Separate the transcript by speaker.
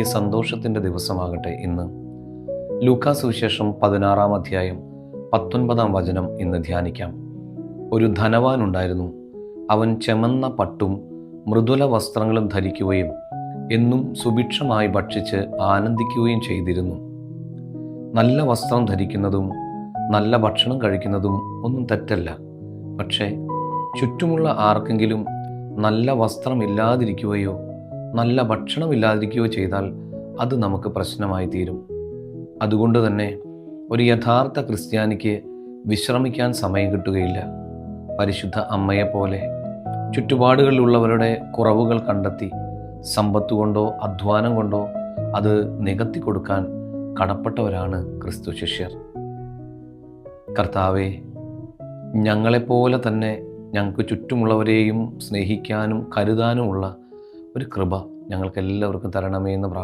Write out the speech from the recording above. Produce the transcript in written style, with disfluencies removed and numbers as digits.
Speaker 1: ഈ സന്തോഷത്തിൻ്റെ ദിവസമാകട്ടെ ഇന്ന്. ലൂക്കാ സുവിശേഷം 16-ാം അധ്യായം 19-ാം വചനം ഇന്ന് ധ്യാനിക്കാം. ഒരു ധനവാൻ ഉണ്ടായിരുന്നു. അവൻ ചെമന്ന പട്ടും മൃദുല വസ്ത്രങ്ങളും ധരിക്കുകയും എന്നും സുഭിക്ഷമായി ഭക്ഷിച്ച് ആനന്ദിക്കുകയും ചെയ്തിരുന്നു. നല്ല വസ്ത്രം ധരിക്കുന്നതും നല്ല ഭക്ഷണം കഴിക്കുന്നതും ഒന്നും തെറ്റല്ല. പക്ഷേ ചുറ്റുമുള്ള ആർക്കെങ്കിലും നല്ല വസ്ത്രമില്ലാതിരിക്കുകയോ നല്ല ഭക്ഷണമില്ലാതിരിക്കുകയോ ചെയ്താൽ അത് നമുക്ക് പ്രശ്നമായി തീരും. അതുകൊണ്ട് തന്നെ ഒരു യഥാർത്ഥ ക്രിസ്ത്യാനിക്ക് വിശ്രമിക്കാൻ സമയം കിട്ടുകയില്ല. പരിശുദ്ധ അമ്മയെപ്പോലെ ചുറ്റുപാടുകളിലുള്ളവരുടെ കുറവുകൾ കണ്ടെത്തി സമ്പത്ത് കൊണ്ടോ അധ്വാനം കൊണ്ടോ അത് നികത്തി കൊടുക്കാൻ കടപ്പെട്ടവരാണ് ക്രിസ്തു ശിഷ്യർ. കർത്താവേ, ഞങ്ങളെപ്പോലെ തന്നെ ഞങ്ങൾക്ക് ചുറ്റുമുള്ളവരെയും സ്നേഹിക്കാനും കരുതാനുമുള്ള ഒരു കൃപ ഞങ്ങൾക്ക് എല്ലാവർക്കും തരണമേ എന്ന് പ്രാർത്ഥിക്കുന്നു.